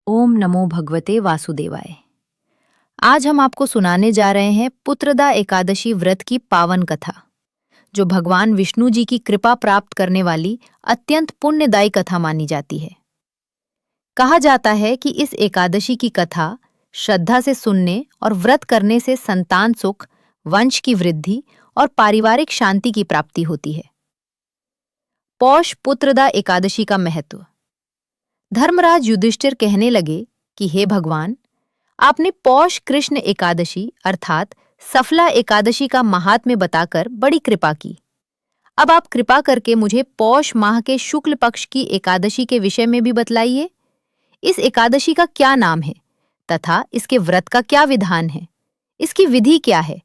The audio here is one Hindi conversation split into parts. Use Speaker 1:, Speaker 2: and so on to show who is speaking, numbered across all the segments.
Speaker 1: ओम नमो भगवते वासुदेवाय। आज हम आपको सुनाने जा रहे हैं पुत्रदा एकादशी व्रत की पावन कथा, जो भगवान विष्णु जी की कृपा प्राप्त करने वाली अत्यंत पुण्यदायी कथा मानी जाती है। कहा जाता है कि इस एकादशी की कथा श्रद्धा से सुनने और व्रत करने से संतान सुख, वंश की वृद्धि और पारिवारिक शांति की प्राप्ति होती है। पौष पुत्रदा एकादशी का महत्व। धर्मराज युधिष्ठिर कहने लगे कि हे भगवान, आपने पौष कृष्ण एकादशी अर्थात सफला एकादशी का महात्म्य बताकर बड़ी कृपा की। अब आप कृपा करके मुझे पौष माह के शुक्ल पक्ष की एकादशी के विषय में भी बतलाइए। इस एकादशी का क्या नाम है तथा इसके व्रत का क्या विधान है? इसकी विधि क्या है?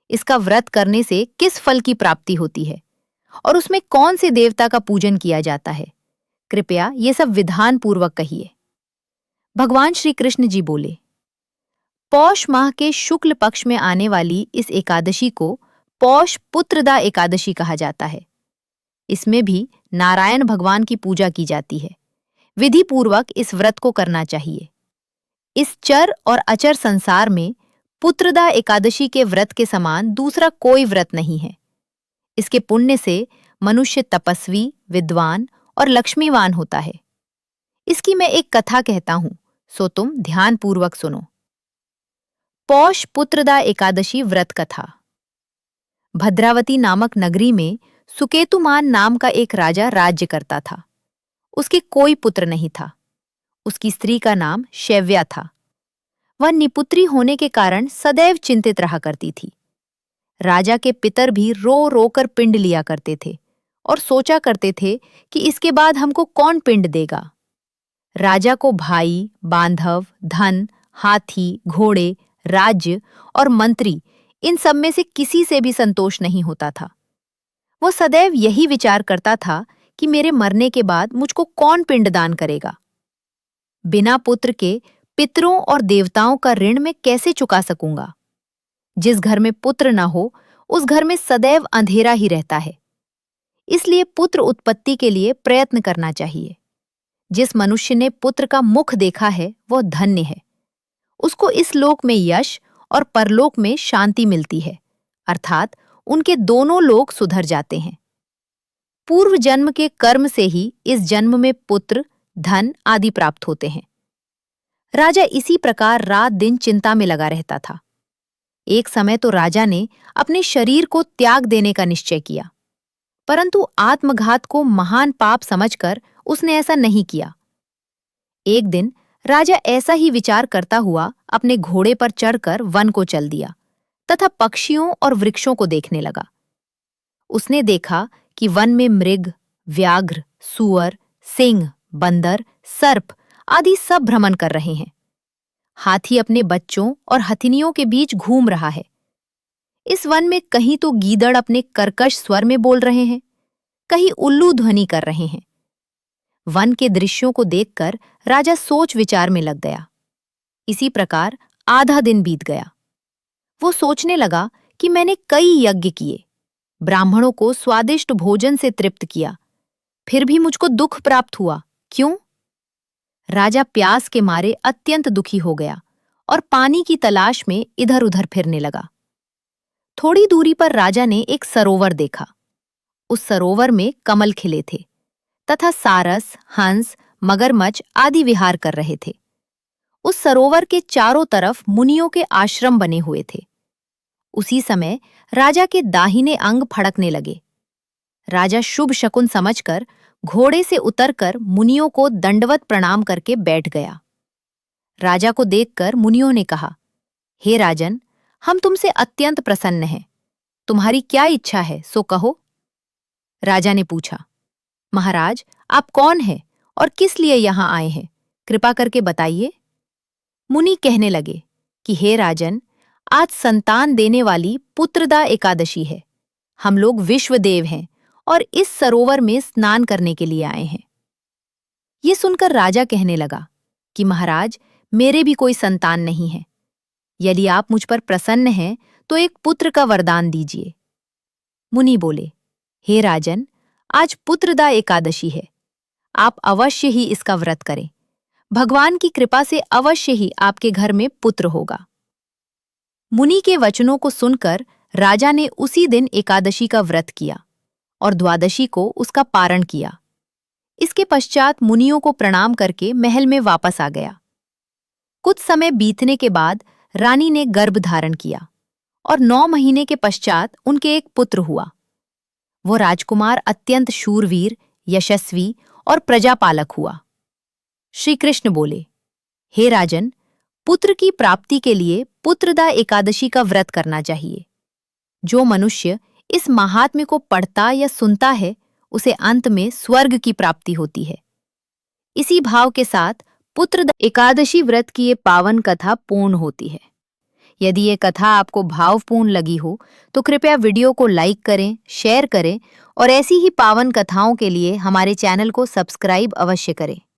Speaker 1: इसका व्रत करने से किस फल की प्राप्ति होती है और उसमें कौन से देवता का पूजन किया जाता है? कृपया ये सब विधान पूर्वक कहिए। भगवान श्री कृष्ण जी बोले, पौष माह के शुक्ल पक्ष में आने वाली इस एकादशी को पौष पुत्रदा एकादशी कहा जाता है। इसमें भी नारायण भगवान की पूजा की जाती है। विधि पूर्वक इस व्रत को करना चाहिए। इस चर और अचर संसार में पुत्रदा एकादशी के व्रत के समान दूसरा कोई व्रत नहीं है। इसके पुण्य से मनुष्य तपस्वी, विद्वान और लक्ष्मीवान होता है। इसकी मैं एक कथा कहता हूं, सो तुम ध्यान पूर्वक सुनो। पौष पुत्रदा एकादशी व्रत कथा। भद्रावती नामक नगरी में सुकेतुमान नाम का एक राजा राज्य करता था। उसके कोई पुत्र नहीं था। उसकी स्त्री का नाम शैव्या था। वह निपुत्री होने के कारण सदैव चिंतित रहा करती थी। राजा के पितर भी रो रोकर पिंड लिया करते थे और सोचा करते थे कि इसके बाद हमको कौन पिंड देगा। राजा को भाई, बांधव, धन, हाथी, घोड़े, राज्य और मंत्री, इन सब में से किसी से भी संतोष नहीं होता था। वो सदैव यही विचार करता था कि मेरे मरने के बाद मुझको कौन पिंडदान करेगा। बिना पुत्र के पितरों और देवताओं का ऋण मैं कैसे चुका सकूंगा? जिस घर में पुत्र न हो, उस घर में सदैव अंधेरा ही रहता है। इसलिए पुत्र उत्पत्ति के लिए प्रयत्न करना चाहिए। जिस मनुष्य ने पुत्र का मुख देखा है, वह धन्य है। उसको इस लोक में यश और परलोक में शांति मिलती है, अर्थात उनके दोनों लोक सुधर जाते हैं। पूर्व जन्म के कर्म से ही इस जन्म में पुत्र, धन आदि प्राप्त होते हैं। राजा इसी प्रकार रात दिन चिंता में लगा रहता था। एक समय तो राजा ने अपने शरीर को त्याग देने का निश्चय किया, परंतु आत्मघात को महान पाप समझकर उसने ऐसा नहीं किया। एक दिन राजा ऐसा ही विचार करता हुआ अपने घोड़े पर चढ़कर वन को चल दिया तथा पक्षियों और वृक्षों को देखने लगा। उसने देखा कि वन में मृग, व्याघ्र, सूअर, सिंह, बंदर, सर्प आदि सब भ्रमण कर रहे हैं। हाथी अपने बच्चों और हथिनियों के बीच घूम रहा है। इस वन में कहीं तो गीदड़ अपने कर्कश स्वर में बोल रहे हैं, कहीं उल्लू ध्वनि कर रहे हैं। वन के दृश्यों को देखकर राजा सोच विचार में लग गया। इसी प्रकार आधा दिन बीत गया। वो सोचने लगा कि मैंने कई यज्ञ किए, ब्राह्मणों को स्वादिष्ट भोजन से तृप्त किया, फिर भी मुझको दुख प्राप्त हुआ। क्यों? राजा प्यास के मारे अत्यंत दुखी हो गया और पानी की तलाश में इधर उधर फिरने लगा। थोड़ी दूरी पर राजा ने एक सरोवर देखा। उस सरोवर में कमल खिले थे तथा सारस, हंस, मगरमच्छ आदि विहार कर रहे थे। उस सरोवर के चारों तरफ मुनियों के आश्रम बने हुए थे। उसी समय राजा के दाहिने अंग फड़कने लगे। राजा शुभ शकुन समझकर घोड़े से उतरकर मुनियों को दंडवत प्रणाम करके बैठ गया। राजा को देखकर मुनियों ने कहा, हे राजन, हम तुमसे अत्यंत प्रसन्न हैं। तुम्हारी क्या इच्छा है, सो कहो। राजा ने पूछा, महाराज, आप कौन हैं और किस लिए यहाँ आए हैं? कृपा करके बताइए। मुनि कहने लगे कि हे राजन, आज संतान देने वाली पुत्रदा एकादशी है। हम लोग विश्वदेव हैं और इस सरोवर में स्नान करने के लिए आए हैं। ये सुनकर राजा कहने लगा कि महाराज, मेरे भी कोई संतान नहीं है। यदि आप मुझ पर प्रसन्न हैं तो एक पुत्र का वरदान दीजिए। मुनि बोले, हे राजन, आज पुत्रदा एकादशी है। आप अवश्य ही इसका व्रत करें। भगवान की कृपा से अवश्य ही आपके घर में पुत्र होगा। मुनि के वचनों को सुनकर राजा ने उसी दिन एकादशी का व्रत किया और द्वादशी को उसका पारण किया। इसके पश्चात मुनियों को प्रणाम करके महल में वापस आ गया। कुछ समय बीतने के बाद रानी ने गर्भ धारण किया और 9 महीने के पश्चात उनके एक पुत्र हुआ। वो राजकुमार अत्यंत शूरवीर, यशस्वी और प्रजापालक हुआ। श्री कृष्ण बोले, हे राजन, पुत्र की प्राप्ति के लिए पुत्रदा एकादशी का व्रत करना चाहिए। जो मनुष्य इस महात्म्य को पढ़ता या सुनता है, उसे अंत में स्वर्ग की प्राप्ति होती है। इसी भाव के साथ पुत्रदा एकादशी व्रत की ये पावन कथा पूर्ण होती है। यदि ये कथा आपको भावपूर्ण लगी हो तो कृपया वीडियो को लाइक करें, शेयर करें और ऐसी ही पावन कथाओं के लिए हमारे चैनल को सब्सक्राइब अवश्य करें।